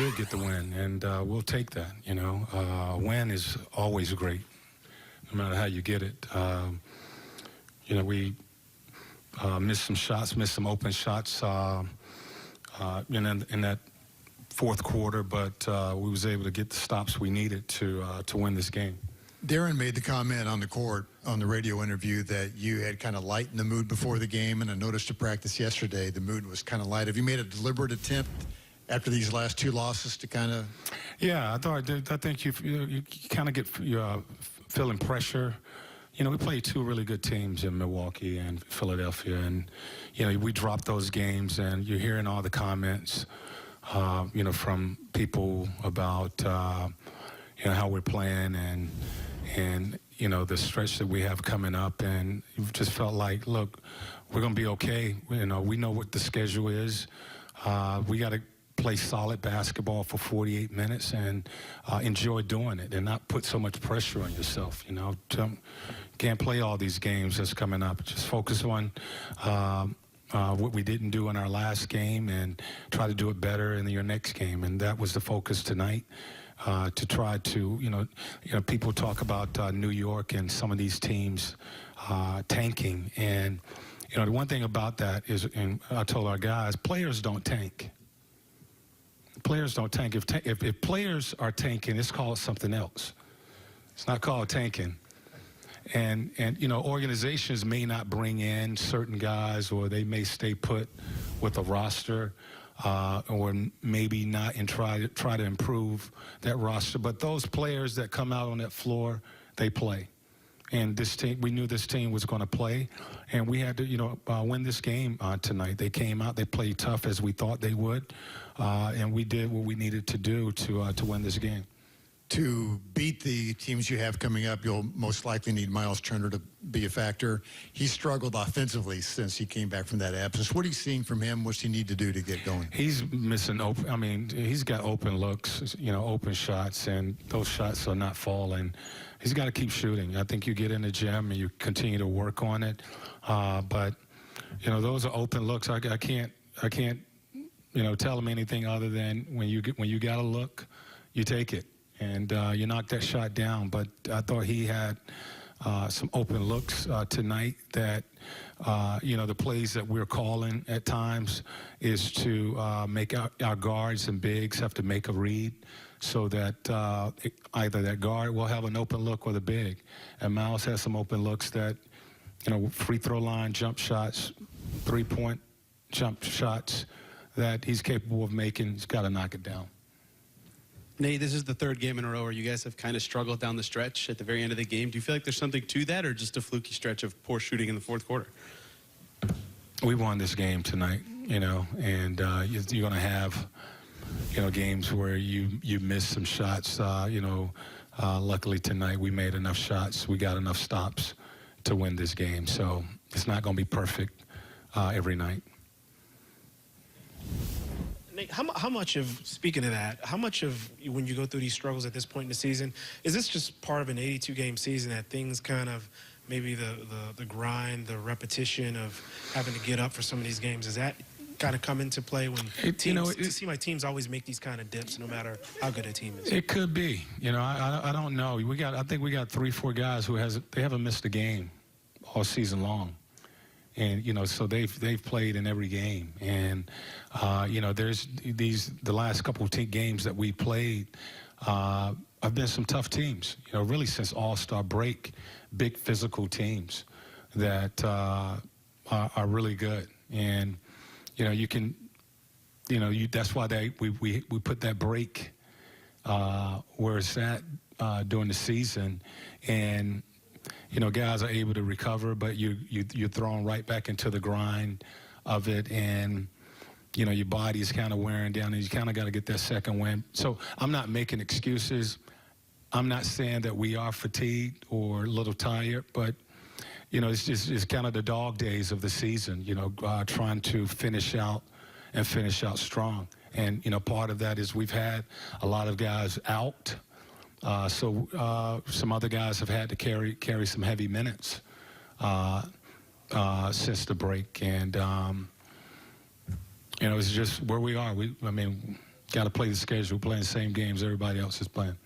did get the win, and we'll take that. You know, a win is always great, no matter how you get it. You know, we missed some shots, missed some open shots in that fourth quarter, but we was able to get the stops we needed to win this game. Darren made the comment on the court, on the radio interview, that you had kind of lightened the mood before the game, and I noticed at practice yesterday the mood was kind of light. Have you made a deliberate attempt after these last two losses to kind of... Yeah, I thought I did. I think you kind of get feeling pressure. You know, we played two really good teams in Milwaukee and Philadelphia, and, you know, we dropped those games, and you're hearing all the comments, you know, from people about, you know, how we're playing and you know, the stretch that we have coming up, and you just felt like, look, we're going to be okay. You know, we know what the schedule is. We got to play solid basketball for 48 minutes and enjoy doing it and not put so much pressure on yourself. You know, can't play all these games that's coming up. Just focus on what we didn't do in our last game and try to do it better in your next game. And that was the focus tonight. To try to, you know, people talk about New York and some of these teams tanking, and you know, the one thing about that is, and I told our guys, players don't tank. Players don't tank. If players are tanking, it's called something else. It's not called tanking. And you know, organizations may not bring in certain guys, or they may stay put with a roster. Or maybe not, and try to improve that roster. But those players that come out on that floor, they play. And this team, we knew this team was going to play, and we had to, you know, win this game tonight. They came out, they played tough as we thought they would, and we did what we needed to do to win this game. To beat the teams you have coming up, you'll most likely need Miles Turner to be a factor. He struggled offensively since he came back from that absence. What are you seeing from him? What's he need to do to get going? He's missing open. I mean, he's got open looks, you know, open shots, and those shots are not falling. He's got to keep shooting. I think you get in the gym and you continue to work on it. But you know, those are open looks. I can't, you know, tell him anything other than when you got a look, you take it. And you knocked that shot down, but I thought he had some open looks tonight that, you know, the plays that we're calling at times is to make our guards and bigs have to make a read so that either that guard will have an open look or the big. And Miles has some open looks that, you know, free throw line, jump shots, three-point jump shots that he's capable of making. He's got to knock it down. Nate, this is the third game in a row where you guys have kind of struggled down the stretch at the very end of the game. Do you feel like there's something to that, or just a fluky stretch of poor shooting in the fourth quarter? We won this game tonight, you know, and you're going to have, you know, games where you miss some shots. You know, luckily tonight we made enough shots. We got enough stops to win this game. So it's not going to be perfect every night. Nate, how much of, speaking of that, how much of when you go through these struggles at this point in the season, is this just part of an 82-game season that things kind of, maybe the grind, the repetition of having to get up for some of these games, does that kind of come into play when teams, you know, it seems like teams always make these kind of dips no matter how good a team is? It could be. You know, I don't know. I think we got 3-4 guys who they haven't missed a game all season long. And, you know, so they've played in every game. And, you know, there's the last couple of games that we played have been some tough teams, you know, really since All-Star break, big physical teams that are really good. And, you know, you can, you know, that's why we put that break where it's at during the season. And, you know, guys are able to recover, but you're thrown right back into the grind of it, and you know your body is kind of wearing down, and you kind of got to get that second win. So I'm not making excuses. I'm not saying that we are fatigued or a little tired, but you know it's kind of the dog days of the season. You know, trying to finish out strong, and you know part of that is we've had a lot of guys out. So some other guys have had to carry some heavy minutes since the break, and you know it's just where we are. I mean, Got to play the schedule, playing the same games everybody else is playing.